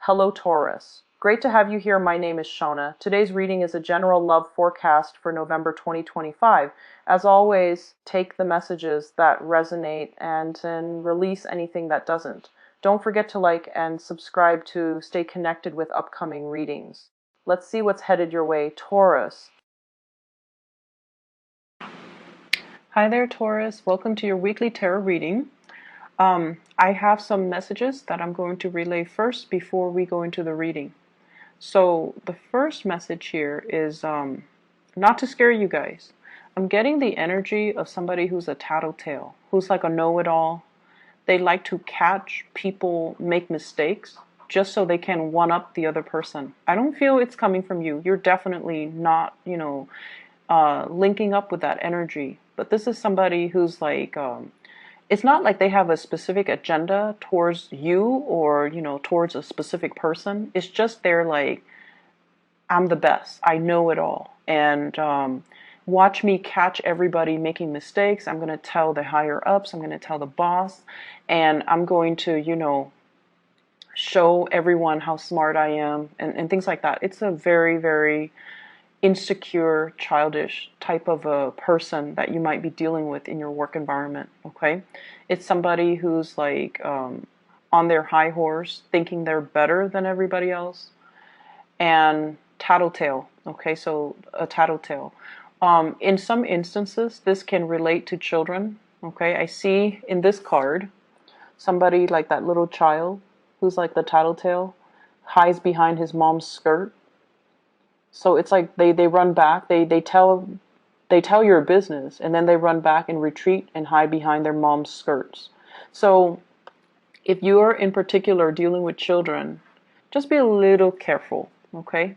Hello, Taurus. Great to have you here. My name is Shona. Today's reading is a general love forecast for November 2025. As always, take the messages that resonate and release anything that doesn't. Don't forget to like and subscribe to stay connected with upcoming readings. Let's see what's headed your way, Taurus. Hi there, Taurus. Welcome to your weekly tarot reading. I have some messages that I'm going to relay first before we go into the reading. So the first message here is not to scare you guys. I'm getting the energy of somebody who's a tattletale, who's like a know-it-all. They like to catch people make mistakes just so they can one-up the other person. I don't feel it's coming from you. You're definitely not, linking up with that energy. But this is somebody who's like, it's not like they have a specific agenda towards you or, towards a specific person. It's just they're like, I'm the best. I know it all. And watch me catch everybody making mistakes. I'm going to tell the higher ups. I'm going to tell the boss. And I'm going to, show everyone how smart I am and things like that. It's a very, very insecure, childish type of a person that you might be dealing with in your work environment, okay? It's somebody who's like on their high horse, thinking they're better than everybody else, and tattletale, okay? So a tattletale. In some instances, this can relate to children, okay? I see in this card, somebody like that little child who's like the tattletale, hides behind his mom's skirt. So it's like they run back, they tell your business, and then they run back and retreat and hide behind their mom's skirts. So if you are in particular dealing with children, just be a little careful, okay?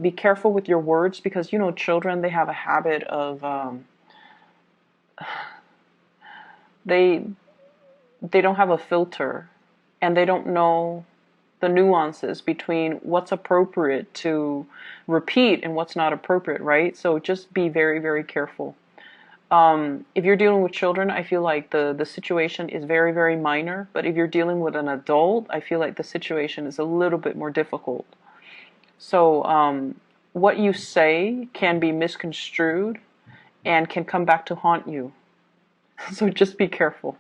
Be careful with your words because, children, they have a habit of, they don't have a filter and they don't know the nuances between what's appropriate to repeat and what's not appropriate, right? So just be very, very careful. If you're dealing with children, I feel like the situation is very, very minor. But if you're dealing with an adult, I feel like the situation is a little bit more difficult. So what you say can be misconstrued and can come back to haunt you. So just be careful.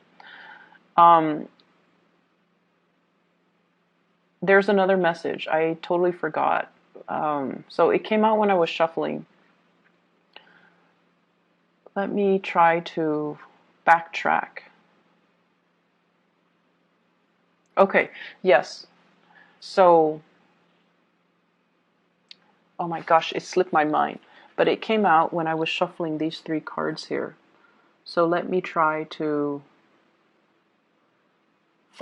There's another message. I totally forgot. So it came out when I was shuffling. Let me try to backtrack. Okay, yes. So, oh my gosh, it slipped my mind. But it came out when I was shuffling these three cards here. So let me try to...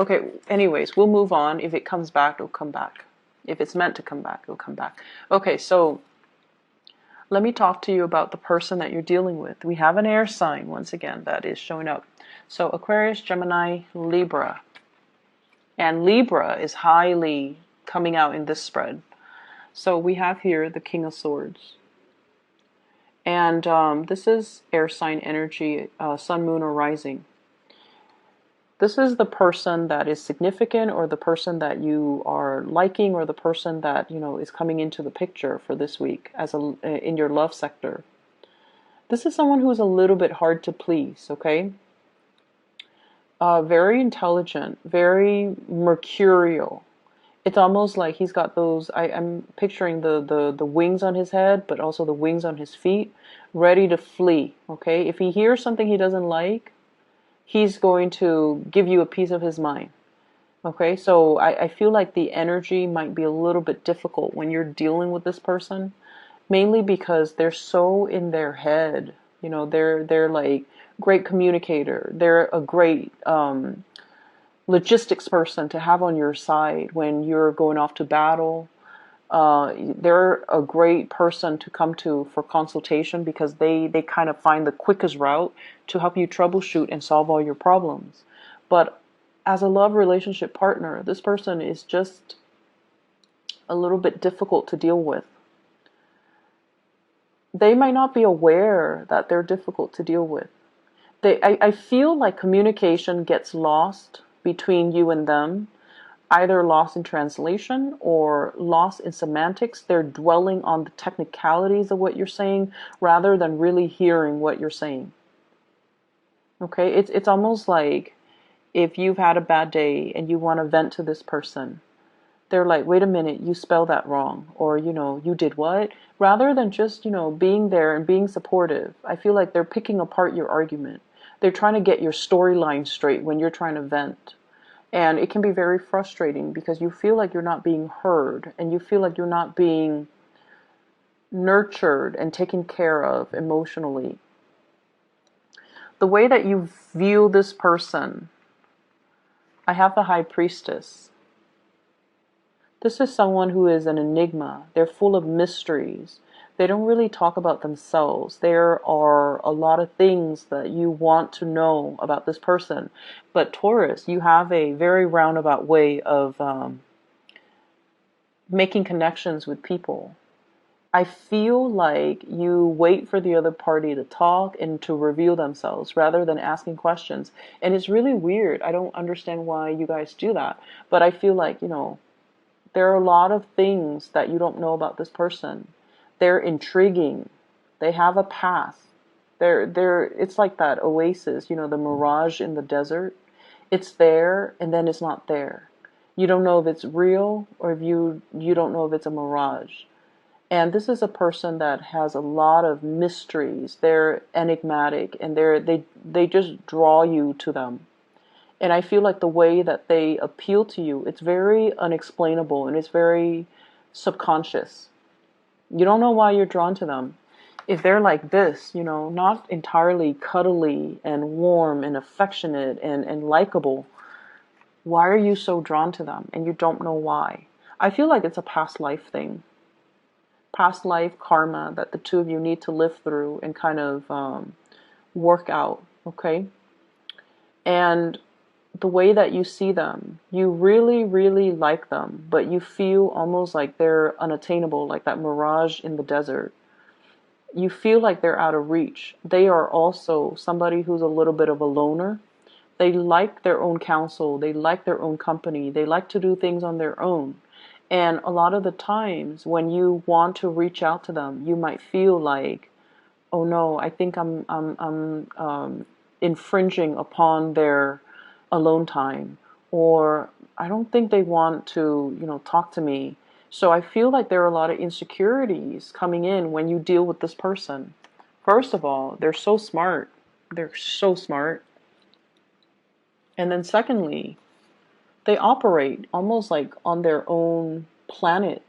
Okay, anyways, we'll move on. If it comes back, it'll come back. If it's meant to come back, it'll come back. Okay, so let me talk to you about the person that you're dealing with. We have an air sign, once again, that is showing up. So Aquarius, Gemini, Libra. And Libra is highly coming out in this spread. So we have here the King of Swords. And this is air sign energy, sun, moon, or rising. This is the person that is significant or the person that you are liking or the person that, is coming into the picture for this week in your love sector. This is someone who's a little bit hard to please, okay? Very intelligent, very mercurial. It's almost like he's got those, I'm picturing the wings on his head, but also the wings on his feet, ready to flee, okay? If he hears something he doesn't like, he's going to give you a piece of his mind. Okay, so I feel like the energy might be a little bit difficult when you're dealing with this person, mainly because they're so in their head. They're like great communicator. They're a great logistics person to have on your side when you're going off to battle. They're a great person to come to for consultation because they kind of find the quickest route to help you troubleshoot and solve all your problems. But as a love relationship partner, this person is just a little bit difficult to deal with. They might not be aware that they're difficult to deal with. I feel like communication gets lost between you and them. either lost in translation or lost in semantics. They're dwelling on the technicalities of what you're saying rather than really hearing what you're saying. Okay, it's almost like if you've had a bad day and you want to vent to this person, they're like, wait a minute, you spelled that wrong, or you did what? Rather than just being there and being supportive, I feel like they're picking apart your argument. They're trying to get your storyline straight when you're trying to vent. And it can be very frustrating because you feel like you're not being heard and you feel like you're not being nurtured and taken care of emotionally. The way that you view this person, I have the High Priestess. This is someone who is an enigma. They're full of mysteries. They don't really talk about themselves. There are a lot of things that you want to know about this person. But Taurus, you have a very roundabout way of making connections with people. I feel like you wait for the other party to talk and to reveal themselves rather than asking questions. And it's really weird. I don't understand why you guys do that. But I feel like, there are a lot of things that you don't know about this person. They're intriguing. They have a path. It's like that oasis, the mirage in the desert. It's there and then it's not there. You don't know if it's real or if you don't know if it's a mirage. And this is a person that has a lot of mysteries. They're enigmatic and they just draw you to them. And I feel like the way that they appeal to you, it's very unexplainable and it's very subconscious. You don't know why you're drawn to them. If they're like this, not entirely cuddly and warm and affectionate and likable, why are you so drawn to them? And you don't know why. I feel like it's a past life thing. Past life karma that the two of you need to live through and kind of work out, okay? And the way that you see them, you really, really like them, but you feel almost like they're unattainable, like that mirage in the desert. You feel like they're out of reach. They are also somebody who's a little bit of a loner. They like their own counsel. They like their own company. They like to do things on their own. And a lot of the times when you want to reach out to them, you might feel like, oh no, I think I'm infringing upon their alone time, or I don't think they want to, talk to me. So I feel like there are a lot of insecurities coming in when you deal with this person. First of all, they're so smart. They're so smart. And then secondly, they operate almost like on their own planet.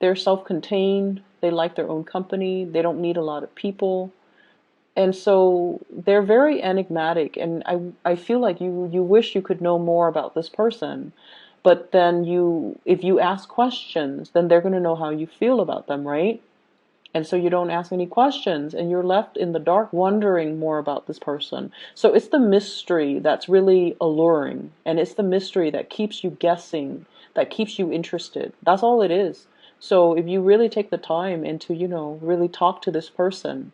They're self-contained. They like their own company. They don't need a lot of people. And so they're very enigmatic, and I feel like you wish you could know more about this person, but then if you ask questions, then they're going to know how you feel about them, right? And so you don't ask any questions, and you're left in the dark wondering more about this person. So it's the mystery that's really alluring, and it's the mystery that keeps you guessing, that keeps you interested. That's all it is. So if you really take the time and to, really talk to this person,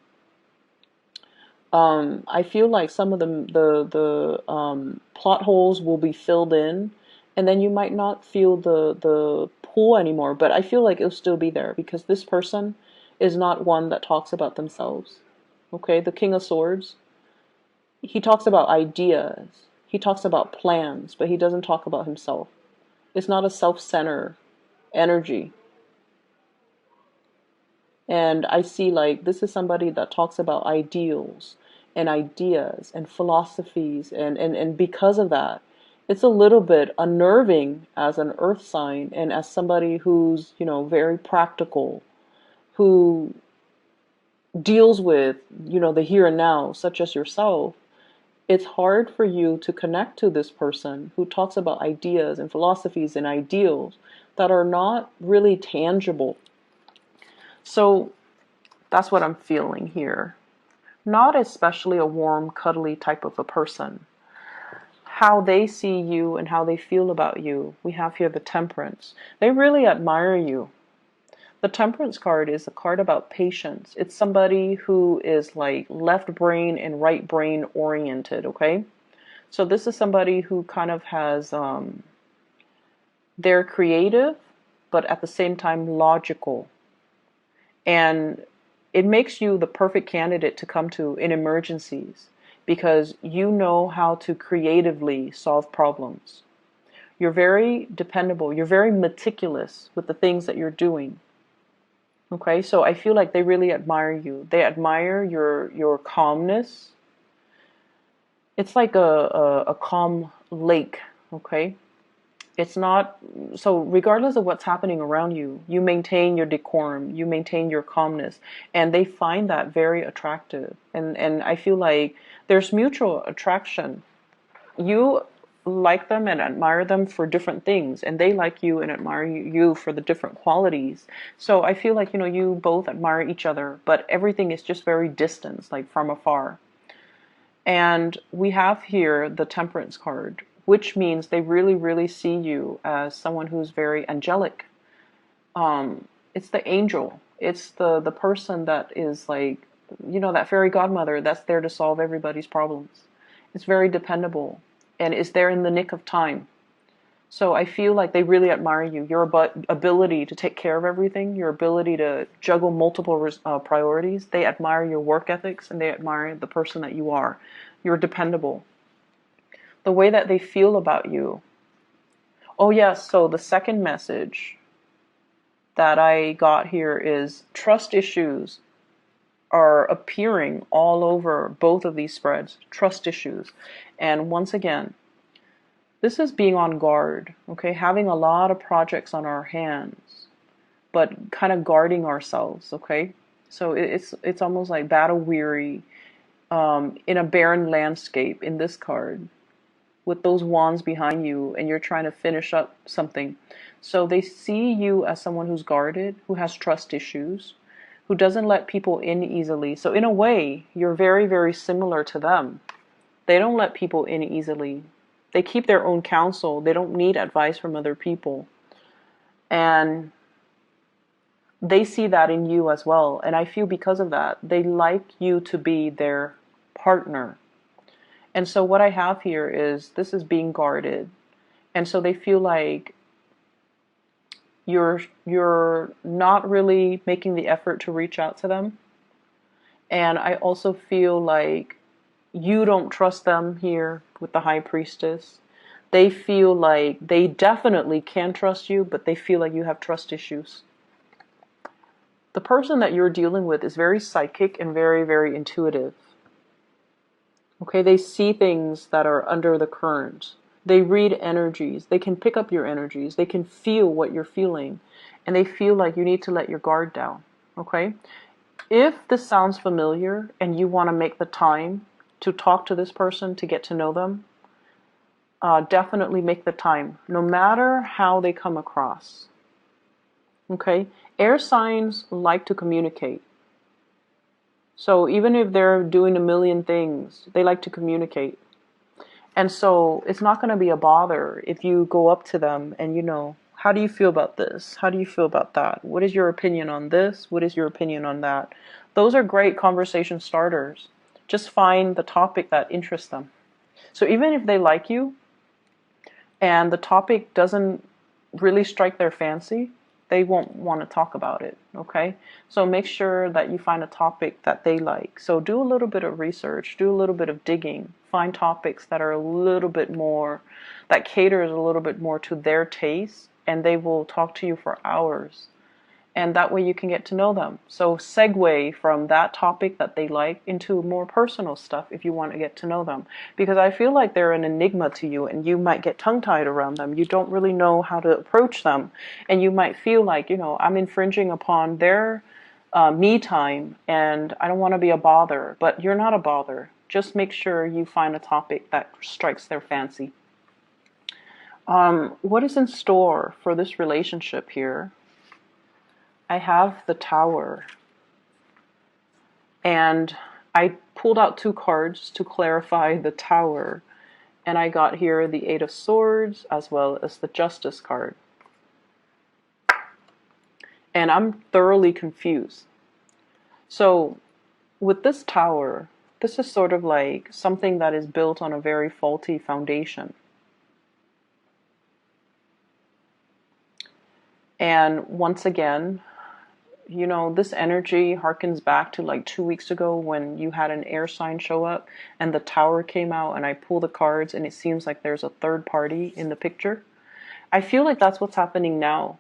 I feel like some of the plot holes will be filled in, and then you might not feel the pull anymore. But I feel like it'll still be there because this person is not one that talks about themselves. Okay, the King of Swords, he talks about ideas, he talks about plans, but he doesn't talk about himself. It's not a self-centered energy. And I see like this is somebody that talks about ideals and ideas and philosophies, and because of that, it's a little bit unnerving as an earth sign and as somebody who's, very practical, who deals with, the here and now, such as yourself. It's hard for you to connect to this person who talks about ideas and philosophies and ideals that are not really tangible. So that's what I'm feeling here. Not especially a warm, cuddly type of a person. How they see you and how they feel about you. We have here the Temperance. They really admire you. The Temperance card is a card about patience. It's somebody who is like left brain and right brain oriented, okay? So this is somebody who kind of has They're creative, but at the same time logical. And it makes you the perfect candidate to come to in emergencies because you know how to creatively solve problems. You're very dependable. You're very meticulous with the things that you're doing. Okay, so I feel like they really admire you. They admire your calmness. It's like a calm lake, okay? It's not, so regardless of what's happening around you, you maintain your decorum, you maintain your calmness, and they find that very attractive. And I feel like there's mutual attraction. You like them and admire them for different things, and they like you and admire you for the different qualities. So I feel like, you both admire each other, but everything is just very distant, like from afar. And we have here the Temperance card, which means they really, really see you as someone who's very angelic. It's the angel. It's the person that is like, that fairy godmother that's there to solve everybody's problems. It's very dependable and is there in the nick of time. So I feel like they really admire you. Your ability to take care of everything, your ability to juggle multiple priorities. They admire your work ethics and they admire the person that you are. You're dependable. The way that they feel about you. Oh yes, so the second message that I got here is trust issues are appearing all over both of these spreads. Trust issues. And once again, this is being on guard, okay? Having a lot of projects on our hands, but kind of guarding ourselves, okay? So it's almost like battle weary in a barren landscape in this card with those wands behind you and you're trying to finish up something. So they see you as someone who's guarded, who has trust issues, who doesn't let people in easily. So in a way, you're very, very similar to them. They don't let people in easily. They keep their own counsel. They don't need advice from other people. And they see that in you as well. And I feel because of that, they like you to be their partner. And so what I have here is this is being guarded. And so they feel like you're not really making the effort to reach out to them. And I also feel like you don't trust them here with the High Priestess. They feel like they definitely can trust you, but they feel like you have trust issues. The person that you're dealing with is very psychic and very, very intuitive. Okay, they see things that are under the current. They read energies. They can pick up your energies. They can feel what you're feeling. And they feel like you need to let your guard down. Okay? If this sounds familiar and you want to make the time to talk to this person, to get to know them, definitely make the time, no matter how they come across. Okay? Air signs like to communicate. So even if they're doing a million things, they like to communicate. And so it's not going to be a bother if you go up to them and, how do you feel about this? How do you feel about that? What is your opinion on this? What is your opinion on that? Those are great conversation starters. Just find the topic that interests them. So even if they like you and the topic doesn't really strike their fancy, they won't want to talk about it, okay? So make sure that you find a topic that they like. So do a little bit of research, do a little bit of digging, find topics that are a little bit more, that caters a little bit more to their taste, and they will talk to you for hours. And that way you can get to know them. So segue from that topic that they like into more personal stuff if you want to get to know them. Because I feel like they're an enigma to you and you might get tongue-tied around them. You don't really know how to approach them. And you might feel like, I'm infringing upon their me time and I don't want to be a bother. But you're not a bother. Just make sure you find a topic that strikes their fancy. What is in store for this relationship here? I have the Tower, and I pulled out 2 cards to clarify the Tower, and I got here the 8 of Swords as well as the Justice card. And I'm thoroughly confused. So with this Tower, this is sort of like something that is built on a very faulty foundation. And once again, you know, this energy harkens back to like 2 weeks ago when you had an air sign show up and the tower came out and I pull the cards and it seems like there's a third party in the picture. I feel like that's what's happening now.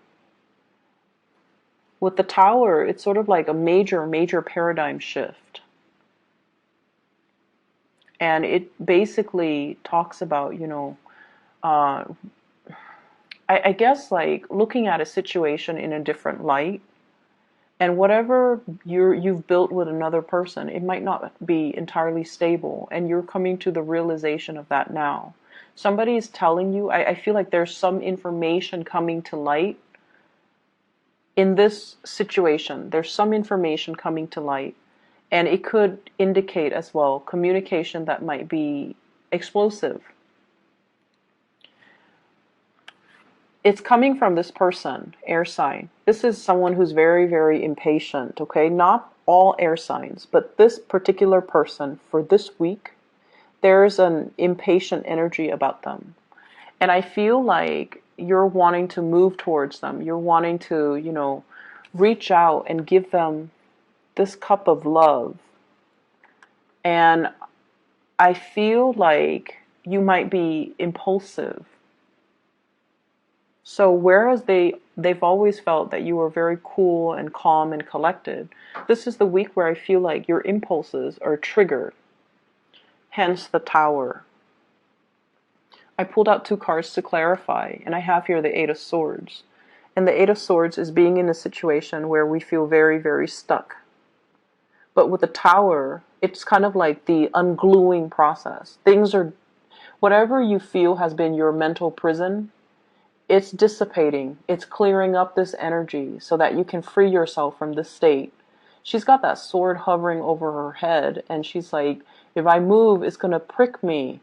With the tower, it's sort of like a major paradigm shift. And it basically talks about, you know, uh, I guess like looking at a situation in a different light. And whatever you've built with another person, it might not be entirely stable. And you're coming to the realization of that now. Somebody is telling you, I feel like there's some information coming to light in this situation. There's some information coming to light. And it could indicate as well communication that might be explosive. It's coming from this person, air sign. This is someone who's very impatient, okay? Not all air signs, but this particular person for this week, there's an impatient energy about them. And I feel like you're wanting to move towards them. You're wanting to, you know, reach out and give them this cup of love. And I feel like you might be impulsive. So whereas they've always felt that you were very cool and calm and collected, this is the week where I feel like your impulses are triggered. Hence the Tower. I pulled out 2 cards to clarify, and I have here the Eight of Swords. And the Eight of Swords is being in a situation where we feel very stuck. But with the Tower, it's kind of like the ungluing process. Things are, whatever you feel has been your mental prison, it's dissipating. It's clearing up this energy so that you can free yourself from this state. She's got that sword hovering over her head, and she's like, if I move, it's going to prick me.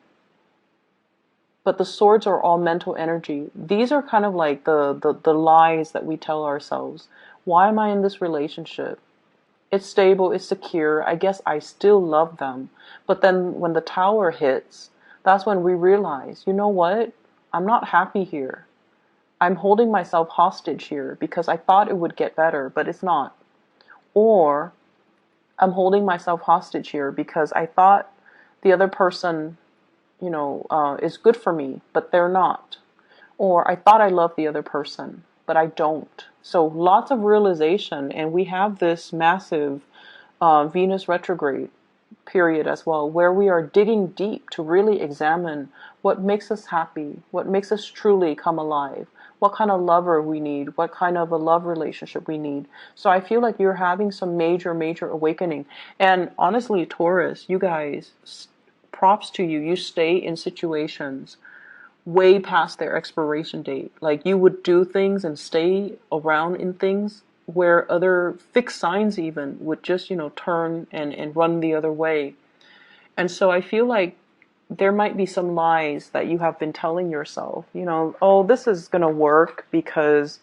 But the swords are all mental energy. These are kind of like the lies that we tell ourselves. Why am I in this relationship? It's stable, it's secure. I guess I still love them. But then when the Tower hits, that's when we realize, you know what? I'm not happy here. I'm holding myself hostage here because I thought it would get better, but it's not. Or I'm holding myself hostage here because I thought the other person, you know, is good for me, but they're not. Or I thought I loved the other person, but I don't. So lots of realization, and we have this massive Venus retrograde period as well, where we are digging deep to really examine what makes us happy, what makes us truly come alive, what kind of lover we need, what kind of a love relationship we need. So I feel like you're having some major awakening. And honestly, Taurus, you guys, props to you. You stay in situations way past their expiration date. Like you would do things and stay around in things where other fixed signs even would just, you know, turn and run the other way. And so I feel like there might be some lies that you have been telling yourself, you know, oh, this is going to work because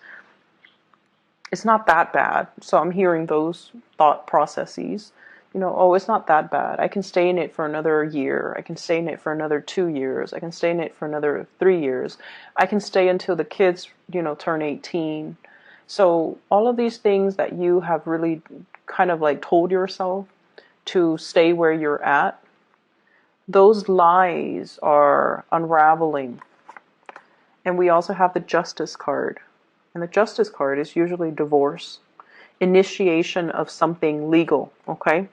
it's not that bad. So I'm hearing those thought processes, you know, oh, it's not that bad. I can stay in it for another year. I can stay in it for another 2 years. I can stay in it for another 3 years. I can stay until the kids, you know, turn 18. So all of these things that you have really kind of like told yourself to stay where you're at, those lies are unraveling. And we also have the Justice card. And the Justice card is usually divorce, initiation of something legal, okay?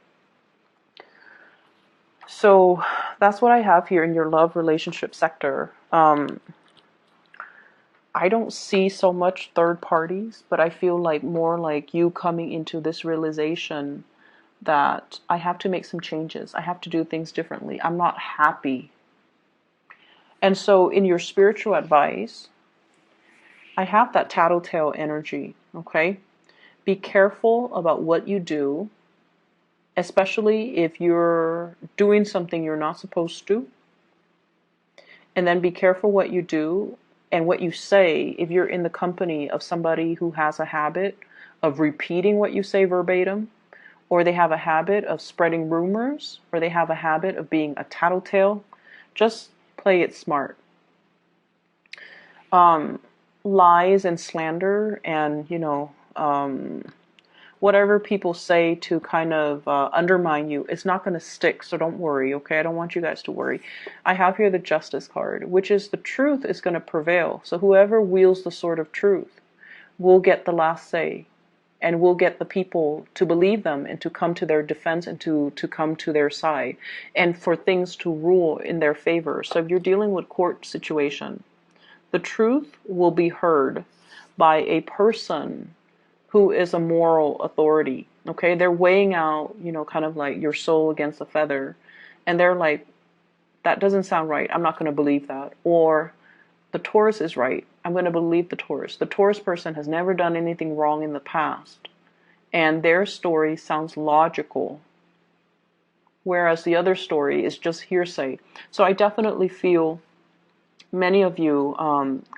So that's what I have here in your love relationship sector. I don't see so much third parties, but I feel like more like you coming into this realization that I have to make some changes. I have to do things differently. I'm not happy. And so in your spiritual advice, I have that tattletale energy, okay? Be careful about what you do, especially if you're doing something you're not supposed to. And then be careful what you do and what you say if you're in the company of somebody who has a habit of repeating what you say verbatim, or they have a habit of spreading rumors, or they have a habit of being a tattletale. Just play it smart. lies and slander and, whatever people say to kind of undermine you, it's not going to stick. So don't worry, okay? I don't want you guys to worry. I have here the Justice card, which is the truth is going to prevail. So whoever wields the sword of truth will get the last say, and will get the people to believe them and to come to their defense and to come to their side, and for things to rule in their favor. So if you're dealing with court situation, the truth will be heard by a person who is a moral authority. Okay, they're weighing out, kind of like your soul against a feather, and they're like, that doesn't sound right. I'm not going to believe that. Or the Taurus is right. I'm going to believe the Taurus. The Taurus person has never done anything wrong in the past, and their story sounds logical, whereas the other story is just hearsay. So I definitely feel many of you,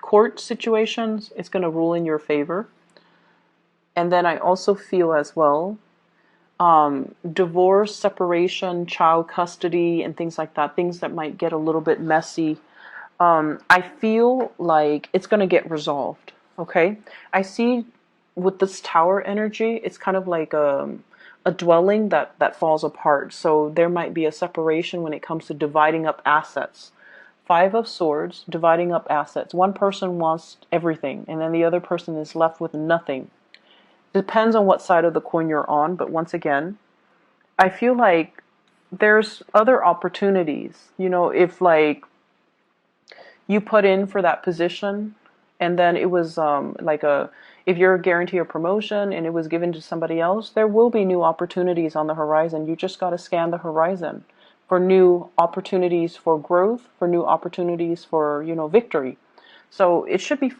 court situations, it's going to rule in your favor. And then I also feel as well, divorce, separation, child custody, and things like that, things that might get a little bit messy. I feel like it's going to get resolved. Okay. I see with this tower energy, it's kind of like a dwelling that falls apart. So there might be a separation when it comes to dividing up assets. Five of Swords, dividing up assets. One person wants everything, and then the other person is left with nothing. Depends on what side of the coin you're on, but once again, I feel like there's other opportunities. If like you put in for that position and then it was if you're guaranteed a promotion and it was given to somebody else, there will be new opportunities on the horizon. You just got to scan the horizon for new opportunities for growth, for new opportunities for, victory. So it should be fine.